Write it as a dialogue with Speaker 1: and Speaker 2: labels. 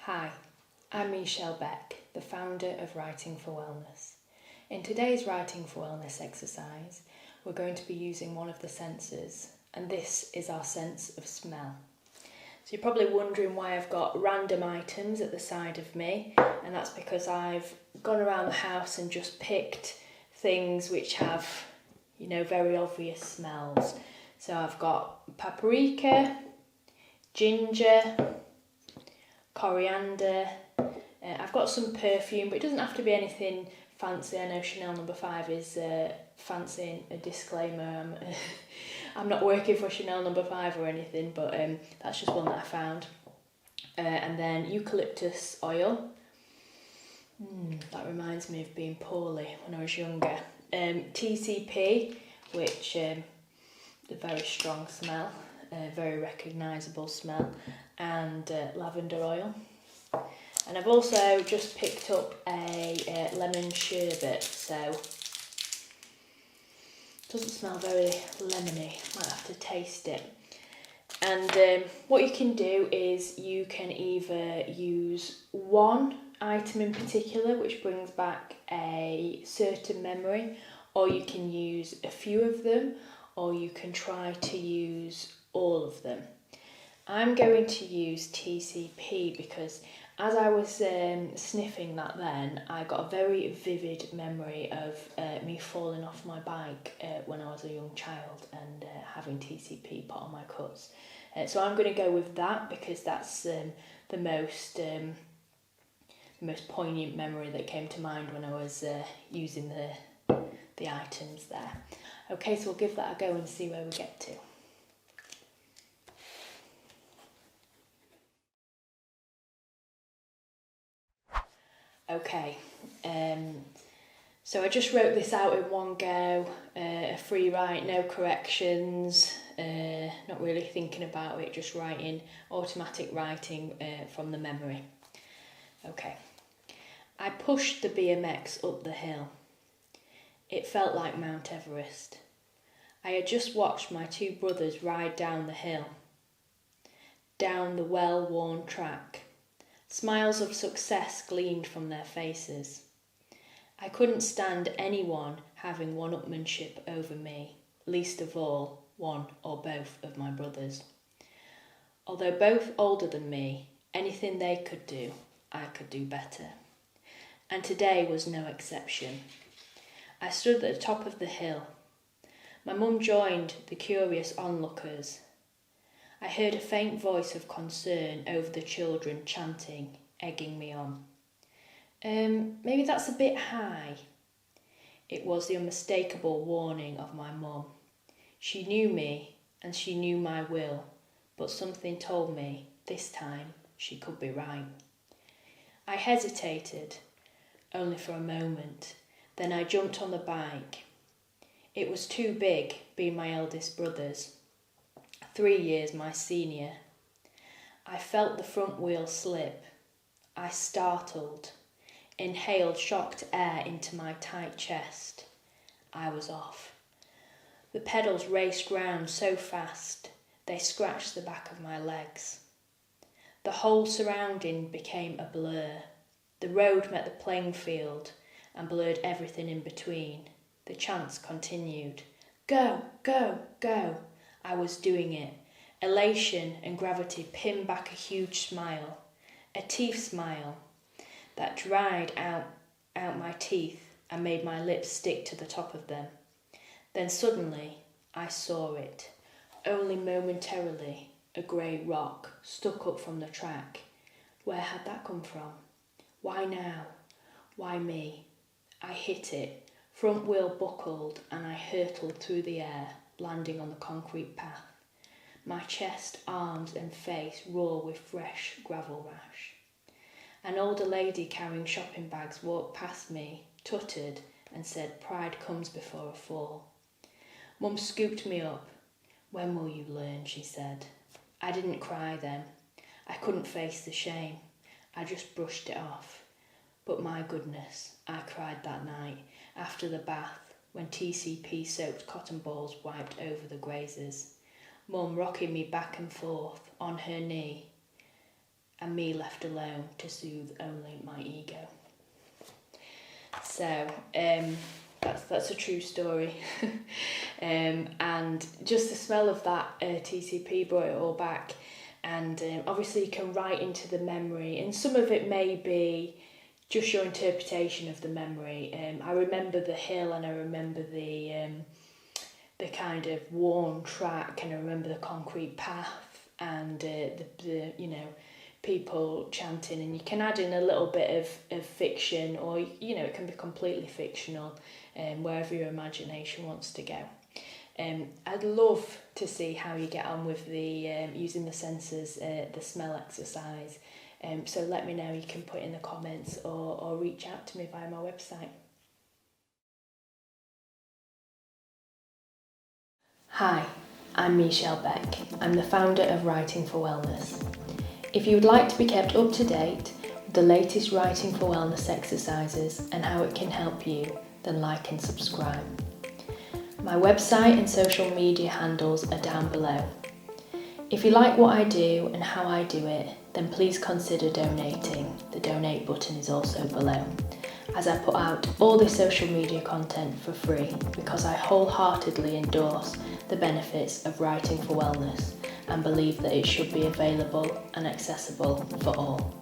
Speaker 1: Hi, I'm Michelle Beck, the founder of Writing for Wellness. In today's Writing for Wellness exercise, we're going to be using one of the senses, and this is our sense of smell. So you're probably wondering why I've got random items at the side of me, and that's because I've gone around the house and just picked things which have, very obvious smells. So I've got paprika, ginger, coriander, I've got some perfume, but it doesn't have to be anything fancy. I know Chanel No. 5 is fancy, a disclaimer, I'm not working for Chanel No. 5 or anything, but that's just one that I found. And then eucalyptus oil. That reminds me of being poorly when I was younger. TCP, which is a very strong smell, a very recognisable smell, and lavender oil. And I've also just picked up a lemon sherbet, so it doesn't smell very lemony, might have to taste it. And what you can do is you can either use one item in particular which brings back a certain memory, or you can use a few of them, or you can try to use all of them. I'm going to use TCP because as I was sniffing that then, I got a very vivid memory of me falling off my bike when I was a young child and having TCP put on my cuts. So I'm going to go with that because that's the most poignant memory that came to mind when I was using the items there. Okay, so we'll give that a go and see where we get to. Okay, so I just wrote this out in one go, a free write, no corrections, not really thinking about it, just writing, automatic writing from the memory. Okay, I pushed the BMX up the hill. It felt like Mount Everest. I had just watched my two brothers ride down the hill, down the well-worn track. Smiles of success gleamed from their faces. I couldn't stand anyone having one-upmanship over me, least of all one or both of my brothers. Although both older than me, anything they could do, I could do better. And today was no exception. I stood at the top of the hill. My mum joined the curious onlookers. I heard a faint voice of concern over the children chanting, egging me on. Maybe that's a bit high. It was the unmistakable warning of my mum. She knew me and she knew my will, but something told me this time she could be right. I hesitated, only for a moment, then I jumped on the bike. It was too big, being my eldest brother's. 3 years my senior. I felt the front wheel slip. I startled, inhaled shocked air into my tight chest. I was off. The pedals raced round so fast, they scratched the back of my legs. The whole surrounding became a blur. The road met the playing field and blurred everything in between. The chants continued. Go, go, go. I was doing it. Elation and gravity pinned back a huge smile, a teeth smile that dried out my teeth and made my lips stick to the top of them. Then suddenly I saw it, only momentarily, a grey rock stuck up from the track. Where had that come from? Why now? Why me? I hit it, front wheel buckled, and I hurtled through the air, landing on the concrete path. My chest, arms and face raw with fresh gravel rash. An older lady carrying shopping bags walked past me, tutted, and said, pride comes before a fall. Mum scooped me up. When will you learn, she said. I didn't cry then. I couldn't face the shame. I just brushed it off. But my goodness, I cried that night, after the bath, when TCP-soaked cotton balls wiped over the grazers. Mum rocking me back and forth on her knee and me left alone to soothe only my ego. So that's a true story. And just the smell of that TCP brought it all back. And obviously you can write into the memory, and some of it may be just your interpretation of the memory. I remember the hill, and I remember the kind of worn track, and I remember the concrete path, and the people chanting. And you can add in a little bit of fiction, or it can be completely fictional, wherever your imagination wants to go. I'd love to see how you get on with the using the senses, the smell exercise. So let me know. You can put in the comments or reach out to me via my website. Hi, I'm Michelle Beck. I'm the founder of Writing for Wellness. If you would like to be kept up to date with the latest Writing for Wellness exercises and how it can help you, then like and subscribe. My website and social media handles are down below. If you like what I do and how I do it, then please consider donating. The donate button is also below, as I put out all this social media content for free because I wholeheartedly endorse the benefits of writing for wellness and believe that it should be available and accessible for all.